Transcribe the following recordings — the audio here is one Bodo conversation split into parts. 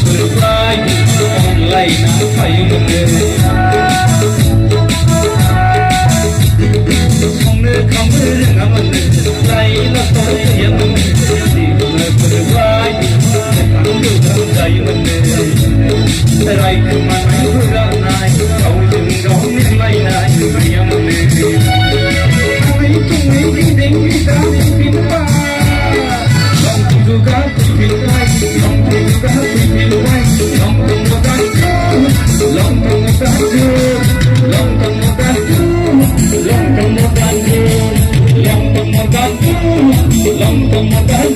berbayi online payung Songne kamu ngaman laila toyam Sibna berbayi Tandu kamdayun Terai kemanai beranai Kau jenggau nilai-nai Bayam Kami tungai gindeng kita Pinpa Long juga pinpai Long juga pinpai Long makan Long makan Long makan Long makan Long makan Long makan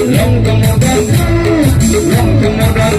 Long makan Long makan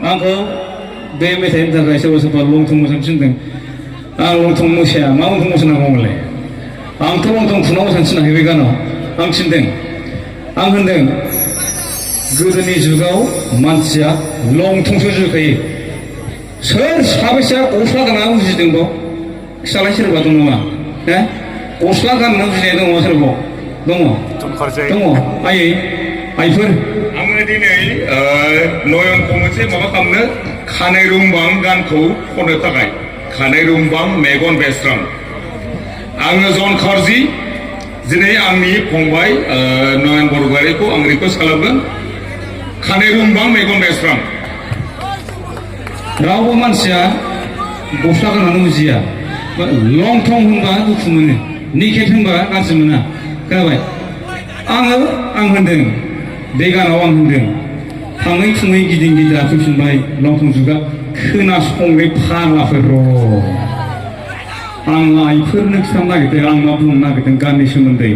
Aku be metain tak rasa usah longtung musim cendeng, longtung musia, mau longtung musim apa mulai? Ang tu longtung pulau musim cendeng hebat kan? Ang cendeng, ang cendeng, guru ni juga manusia longtung suju kaya. Ser sabisa usah kan aku cendeng bo, salah sih betul nama, usah kan aku cendeng usah bo, dong, aye, ayer. आङो दिनै नयन कमसे माबा खालामनो खानाय रुंबां गानखौ खननो थाखाय खानाय रुंबां मेगन बेस्रां आङो जन खरजि दिनै आंनि फंबाय नयन बरगयारिखौ आं रिक्वेस्ट खालामगोन खानाय रुंबां मेगन बेस्रां रावबो मानसिया गस्ला गाननानै बुजिया लं थं होनबा दुखु मोनो निकेट होनबा गाज्रि मोना खोनाबाय आं होनदों बे गानाव आं होनदों थाङै थुङै गिदिं गिदा फैफिनबाय लंथं जुगा खोनासंलै फाग्लाफोर आं आइफोरनो खिथानो नागिरदों आं मा बुंनो नागिरदों गाननि सोमोन्दै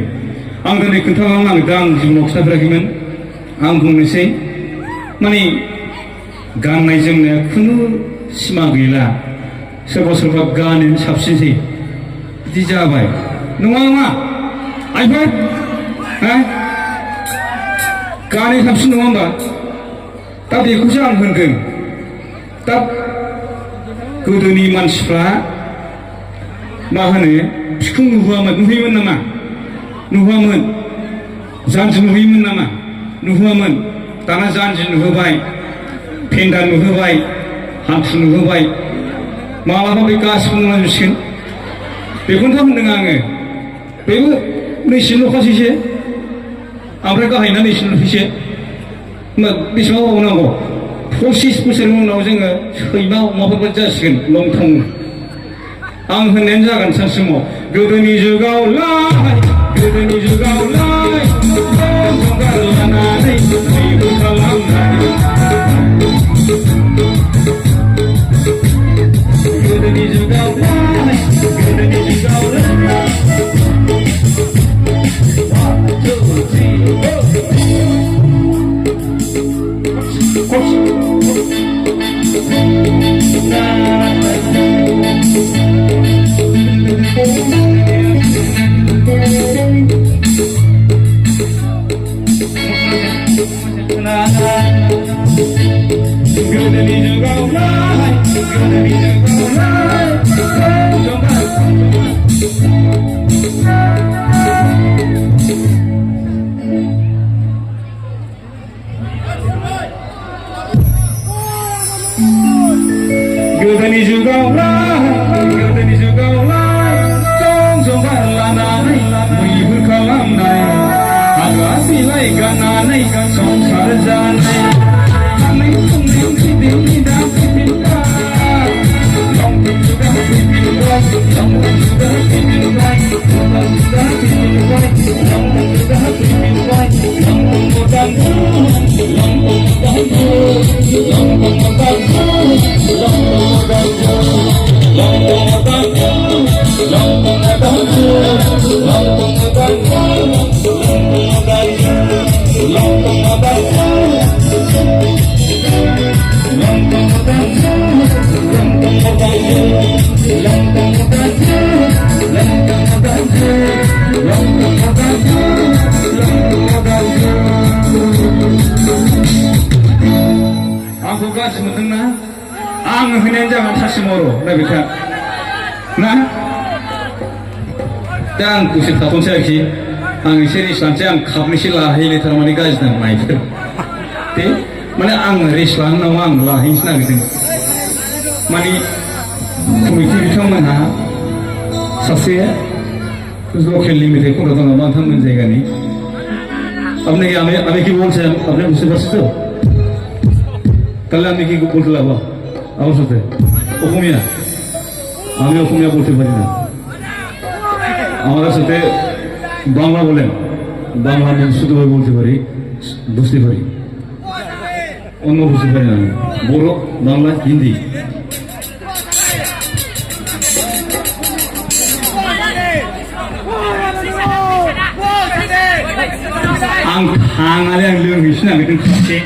आं दिनै खोन्थानो नागिरदों आं जिबनाव खिथाफेराखैमोन आं बुंनोसै माने गाननाय जोमनाया खुनु सिमा गैला सोरबा सोरबा गाननो साबसिनसै बिदि जाबाय नङा नङा आइफोर गानै साबसिन नङा होमबा दा बेखौसो आं होनदों दा गोदोनि मानसिफ्रा मा होनो बिखुं नुहोआमोन नुहोयोमोन नामा नुहोआमोन जानजि नुहोयोमोन नामा नुहोआमोन दाना जानजि नुहोबाय फेन्दा नुहोबाय हान्थु नुहोबाय मालाबा बे गासिबो नुलांजोबसिगोन बेखौनोथ' होनदों आङो बेबो नैसिमल'खासैसो ओमफ्राय गाहायना नैसिमल'सैसो बेसेबां गोबाव नांगौ 25 बोसोरनि उनाव जोङो सैमा अमाफोरबो जासिगोन लंथं आं होननायानो जागोन सानसे समाव गोदोनि जुगावलाय गोदोनि जुगावलाय लंथं गानलानानै मैगं खालामनानै गोदोनि जुगावलाय गोदोनि जुगावलाय जुगावला गोदोनि जुगावला जं जंगार लानानै मैहुर खालामनाय हाग्रा बिलाइ गाननानै संसार जानाय सानै सानै फैफिननि दा फैफिनबाय लंथं जुगा फैफिनबाय लंथं जुगा फैफिनबाय लंथं जुगा फैफिनबाय लंथं जुगा फैफिनबाय लंथं मोदां लंथं मोदां लंथं मोदां आंखौ गाज्रि मोनदोंना आं होनायानो जागोन थासिमरो ना बिखा ना दा आं दसे थाथ'नोसै आरोखि आं एसे रेस्ट लानोसै आं खाबनैसो लाहैनो थारमाने गाज्रि नां माइफोर दे माने आं रेस्ट लानो नामा आं लाहैनोसो नागिरदों माने कमिटि बिथांमोनहा सासे लकेलनि मेथाइ खनग्रा दङ नोंथांमोन जायगानि আমি কি বলছেন আপনি বুঝতে পারছেন তো তাহলে আমি কি বলতে লাগবো আমার সাথে অসমীয়া আমি অসমীয়া বলতে পারি না আমাদের সাথে বাংলা বলেন বাংলা আমি শুদ্ধভাবে বলতে পারি বুঝতে পারি অন্য বুঝতে পারি না বড় বাংলা হিন্দি आं थांनानै आं लोंहैसो नागिरदों खेबसे